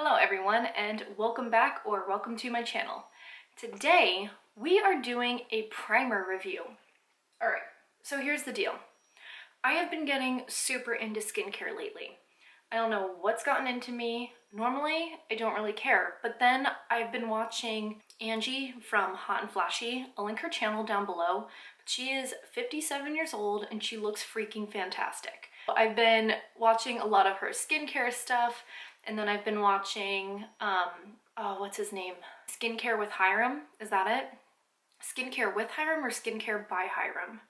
Hello everyone and welcome back or welcome to my channel. Today we are doing a primer review. Alright, so here's the deal. I have been getting super into skincare lately. I don't know what's gotten into me. Normally I don't really care, but then I've been watching Angie from Hot and Flashy. I'll link her channel down below. But she is 57 years old and she looks freaking fantastic. I've been watching a lot of her skincare stuff. And then I've been watching, what's his name? Skincare with Hiram, is that it? Skincare with Hiram or Skincare by Hiram?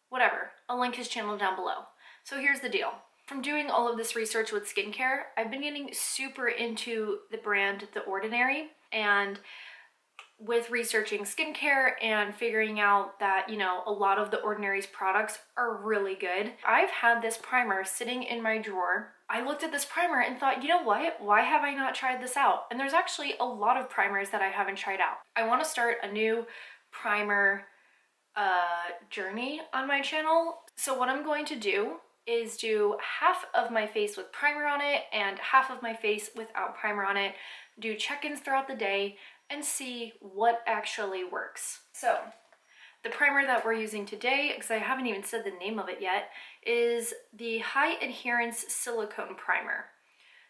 Whatever, I'll link his channel down below. So here's the deal. From doing all of this research with skincare, I've been getting super into the brand The Ordinary, and with researching skincare and figuring out that, you know, a lot of The Ordinary's products are really good. I've had this primer sitting in my drawer. I looked at this primer and thought, you know what? Why have I not tried this out? And there's actually a lot of primers that I haven't tried out. I want to start a new primer journey on my channel. So what I'm going to do is do half of my face with primer on it and half of my face without primer on it, do check-ins throughout the day, and see what actually works. So the primer that we're using today, because I haven't even said the name of it yet, is the High-Adherence Silicone Primer.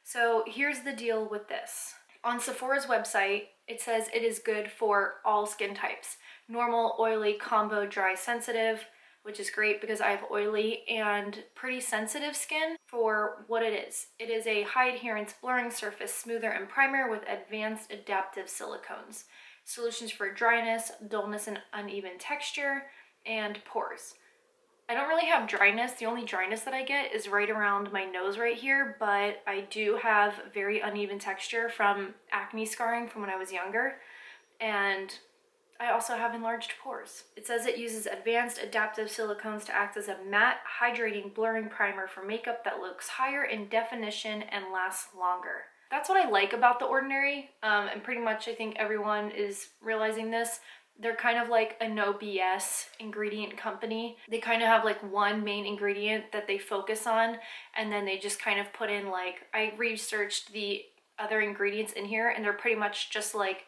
So here's the deal with this. On Sephora's website, it says it is good for all skin types. Normal, oily, combo, dry, sensitive, which is great because I have oily and pretty sensitive skin for what it is. It is a high adherence blurring surface smoother and primer with advanced adaptive silicones. Solutions for dryness, dullness and uneven texture, and pores. I don't really have dryness. The only dryness that I get is right around my nose right here, but I do have very uneven texture from acne scarring from when I was younger, and I also have enlarged pores. It says it uses advanced adaptive silicones to act as a matte, hydrating, blurring primer for makeup that looks higher in definition and lasts longer. That's what I like about The Ordinary, and pretty much I think everyone is realizing this. They're kind of like a no BS ingredient company. They kind of have like one main ingredient that they focus on, and then they just kind of put in like, I researched the other ingredients in here and they're pretty much just like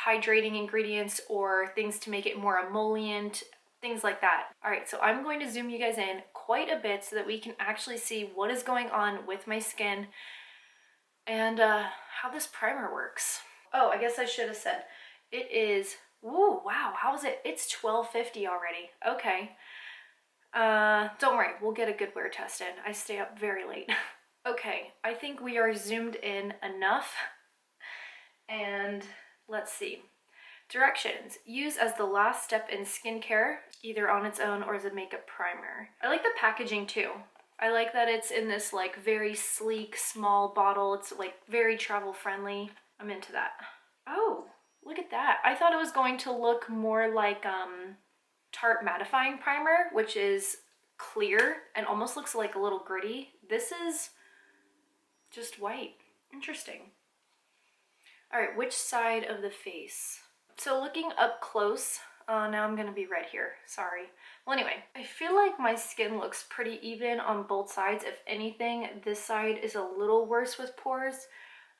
hydrating ingredients or things to make it more emollient, things like that. All right, so I'm going to zoom you guys in quite a bit so that we can actually see what is going on with my skin and how this primer works. Oh, I guess I should have said it is, whoa, wow, how is it? It's 12:50 already. Okay. Don't worry, we'll get a good wear test in. I stay up very late. Okay, I think we are zoomed in enough. And let's see. Directions. Use as the last step in skincare, either on its own or as a makeup primer. I like the packaging too. I like that it's in this like very sleek, small bottle. It's like very travel friendly. I'm into that. Oh, look at that. I thought it was going to look more like Tarte mattifying primer, which is clear and almost looks like a little gritty. This is just white. Interesting. All right, which side of the face? So looking up close, now I'm gonna be red here, sorry. Well, anyway, I feel like my skin looks pretty even on both sides. If anything, this side is a little worse with pores.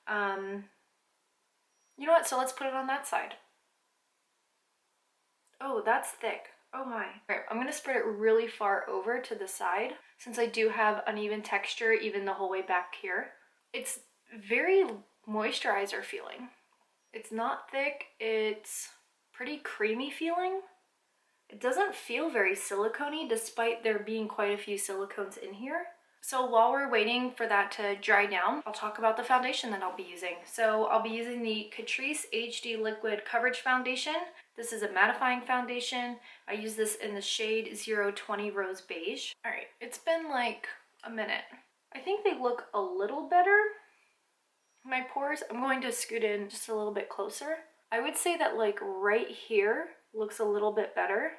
You know what, so let's put it on that side. Oh, that's thick. Oh my. All right, I'm gonna spread it really far over to the side since I do have uneven texture even the whole way back here. It's very moisturizer feeling. It's not thick, it's pretty creamy feeling. It doesn't feel very silicone-y despite there being quite a few silicones in here. So while we're waiting for that to dry down, I'll talk about the foundation that I'll be using. So I'll be using the Catrice HD Liquid Coverage Foundation. This is a mattifying foundation. I use this in the shade 020 Rose Beige. All right, it's been like a minute. I think they look a little better. My pores, I'm going to scoot in just a little bit closer. I would say that like right here looks a little bit better.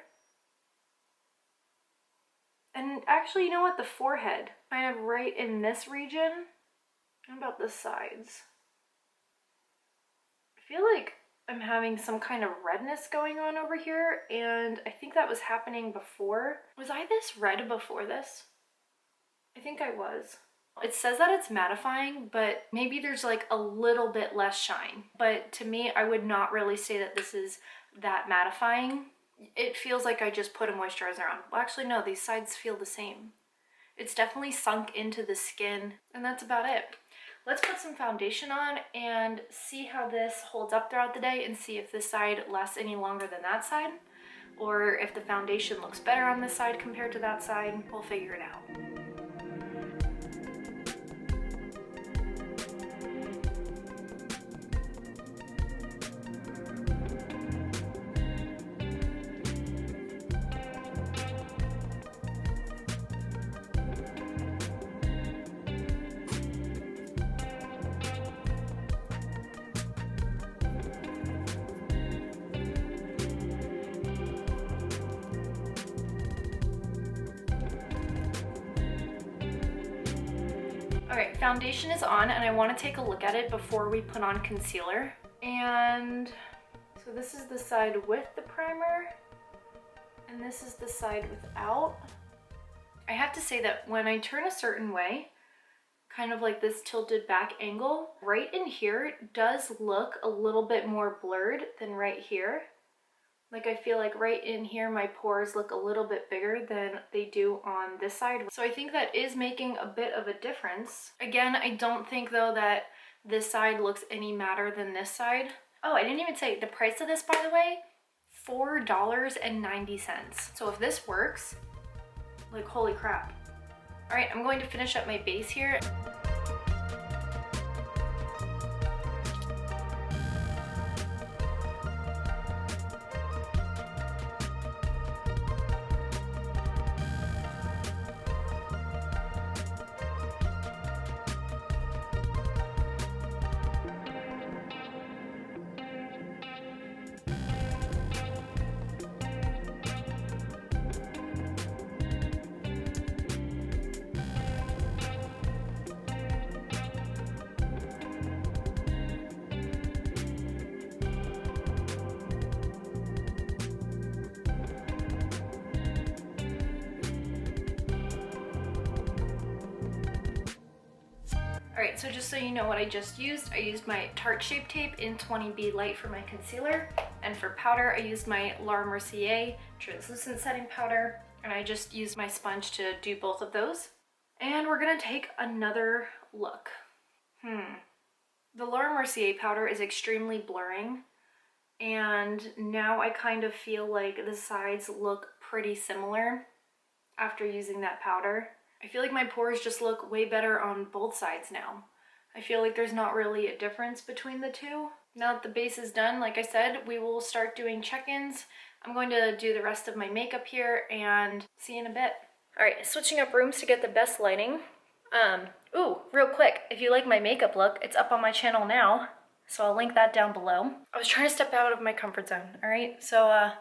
And actually, you know what? The forehead, kind of right in this region. How about the sides? I feel like I'm having some kind of redness going on over here, and I think that was happening before. Was I this red before this? I think I was. It says that it's mattifying, but maybe there's like a little bit less shine. But to me, I would not really say that this is that mattifying. It feels like I just put a moisturizer on. Well, actually, no, these sides feel the same. It's definitely sunk into the skin, and that's about it. Let's put some foundation on and see how this holds up throughout the day and see if this side lasts any longer than that side, or if the foundation looks better on this side compared to that side. We'll figure it out. All right, foundation is on, and I want to take a look at it before we put on concealer. And so this is the side with the primer, and this is the side without. I have to say that when I turn a certain way, kind of like this tilted back angle, right in here does look a little bit more blurred than right here. Like I feel like right in here, my pores look a little bit bigger than they do on this side. So I think that is making a bit of a difference. Again, I don't think though that this side looks any madder than this side. Oh, I didn't even say the price of this, by the way, $4.90. So if this works, like holy crap. All right, I'm going to finish up my base here. All right, so just so you know what I just used, I used my Tarte Shape Tape in 20B Light for my concealer, and for powder, I used my Laura Mercier Translucent Setting Powder, and I just used my sponge to do both of those. And we're gonna take another look. The Laura Mercier powder is extremely blurring, and now I kind of feel like the sides look pretty similar after using that powder. I feel like my pores just look way better on both sides now. I feel like there's not really a difference between the two. Now that the base is done, like I said, we will start doing check-ins. I'm going to do the rest of my makeup here and see you in a bit. All right, switching up rooms to get the best lighting. Ooh, real quick, if you like my makeup look, it's up on my channel now, so I'll link that down below. I was trying to step out of my comfort zone, all right? So,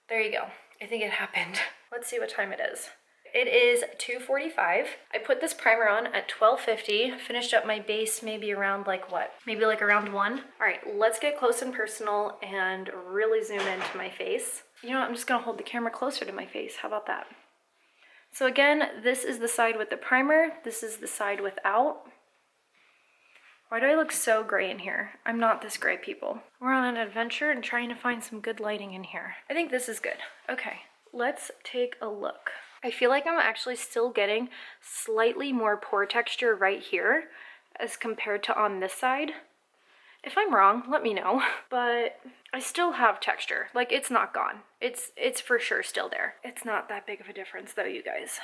there you go. I think it happened. Let's see what time it is. It is 2:45. I put this primer on at 12:50, finished up my base maybe around like what? Maybe like around 1. All right, let's get close and personal and really zoom into my face. You know what, I'm just gonna hold the camera closer to my face. How about that? So again, this is the side with the primer. This is the side without. Why do I look so gray in here? I'm not this gray, people. We're on an adventure and trying to find some good lighting in here. I think this is good. Okay, let's take a look. I feel like I'm actually still getting slightly more pore texture right here as compared to on this side. If I'm wrong, let me know, but I still have texture. Like, it's not gone. It's for sure still there. It's not that big of a difference though, you guys.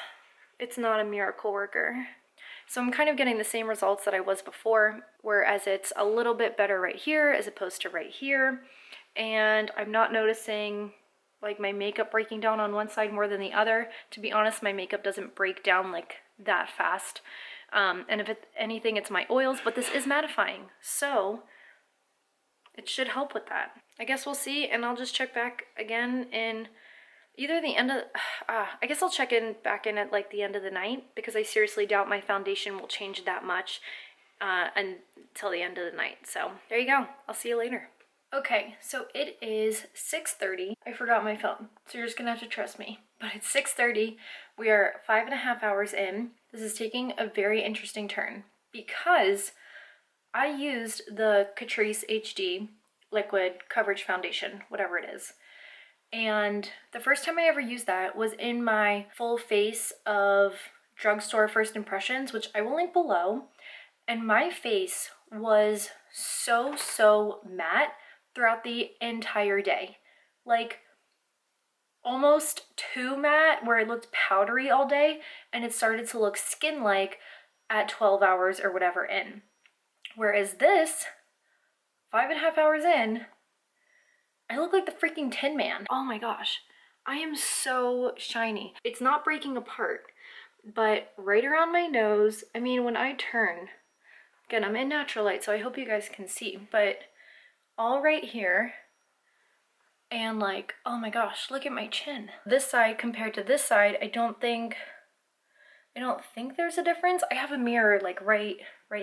It's not a miracle worker. So I'm kind of getting the same results that I was before, whereas it's a little bit better right here as opposed to right here. And I'm not noticing like my makeup breaking down on one side more than the other. To be honest, my makeup doesn't break down like that fast. And if it's anything, it's my oils, but this is mattifying. So it should help with that. I guess we'll see, and I'll just check back again in either the end of, I guess I'll check in back in at like the end of the night, because I seriously doubt my foundation will change that much until the end of the night. So there you go. I'll see you later. Okay, so it is 6:30. I forgot my phone, so you're just gonna have to trust me. but it's 6:30. We are 5.5 hours in. This is taking a very interesting turn because I used the Catrice HD Liquid Coverage Foundation, whatever it is. And the first time I ever used that was in my full face of drugstore first impressions, which I will link below. And my face was so matte throughout the entire day. Like almost too matte where it looked powdery all day, and it started to look skin-like at 12 hours or whatever in. Whereas this, 5.5 hours in, I look like the freaking Tin Man. Oh my gosh, I am so shiny. It's not breaking apart, but right around my nose, I mean, when I turn, again, I'm in natural light, so I hope you guys can see, but all right here, and like, oh my gosh, look at my chin. This side compared to this side, I don't think there's a difference. I have a mirror like right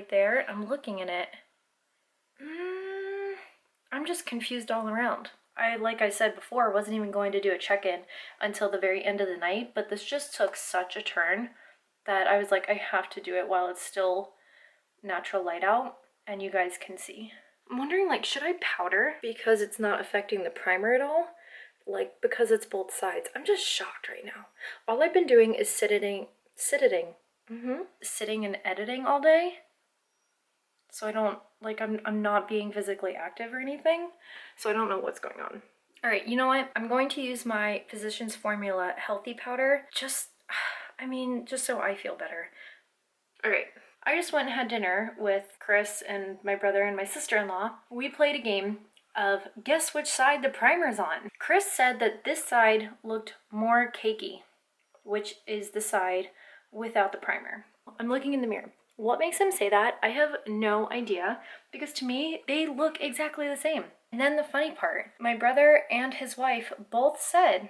there. I'm looking in it. I'm just confused all around. Like I said before, wasn't even going to do a check-in until the very end of the night, but this just took such a turn that I was like, I have to do it while it's still natural light out and you guys can see. I'm wondering, like, should I powder because it's not affecting the primer at all? Like, because it's both sides. I'm just shocked right now. All I've been doing is sitting and editing all day. So I don't, like, I'm not being physically active or anything. So I don't know what's going on. All right, you know what? I'm going to use my Physicians Formula Healthy Powder. Just so I feel better. All right. I just went and had dinner with Chris and my brother and my sister-in-law. We played a game of guess which side the primer's on. Chris said that this side looked more cakey, which is the side without the primer. I'm looking in the mirror. What makes him say that? I have no idea, because to me, they look exactly the same. And then the funny part, my brother and his wife both said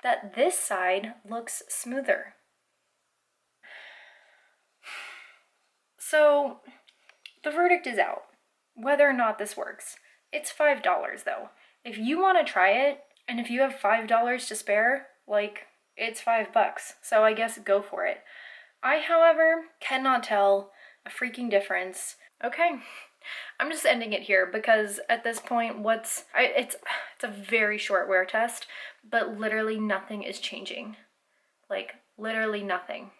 that this side looks smoother. So the verdict is out, whether or not this works. It's $5 though. If you want to try it, and if you have $5 to spare, like, it's $5. So I guess go for it. I, however, cannot tell a freaking difference. Okay, I'm just ending it here because at this point, it's a very short wear test, but literally nothing is changing. Like, literally nothing.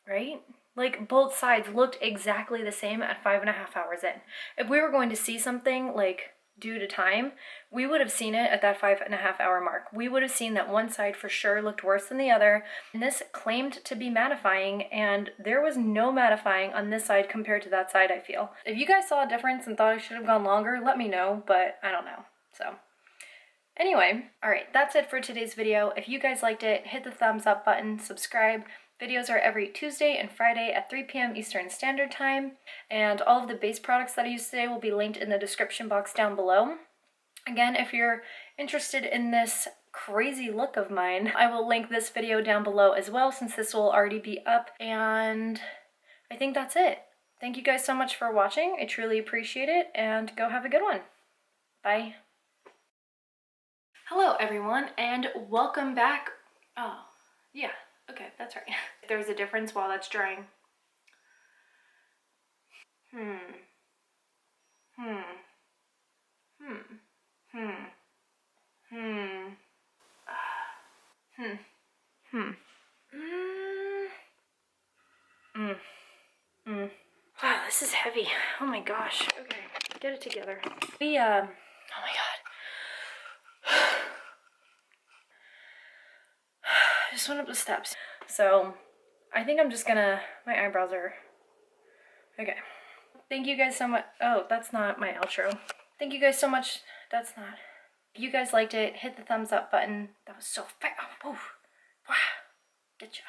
Right? Like, both sides looked exactly the same at 5.5 hours in. If we were going to see something, like, due to time, we would have seen it at that 5.5 hour mark. We would have seen that one side for sure looked worse than the other, and this claimed to be mattifying, and there was no mattifying on this side compared to that side, I feel. If you guys saw a difference and thought I should have gone longer, let me know, but I don't know. So anyway, all right, that's it for today's video. If you guys liked it, hit the thumbs up button, subscribe. Videos are every Tuesday and Friday at 3 p.m. Eastern Standard Time, and all of the base products that I used today will be linked in the description box down below. Again, if you're interested in this crazy look of mine, I will link this video down below as well, since this will already be up, and I think that's it. Thank you guys so much for watching. I truly appreciate it, and go have a good one. Bye. Hello everyone, and welcome back. Oh, yeah. Okay, that's right. There's a difference while that's drying. Wow, this is heavy. Oh my gosh. Okay, get it together. Oh my god. I just went up the steps. So I think I'm just gonna, my eyebrows are, okay. Thank you guys so much. Oh, that's not my outro. Thank you guys so much. That's not. If you guys liked it, hit the thumbs up button. That was so fast. Oh, wow. Getcha.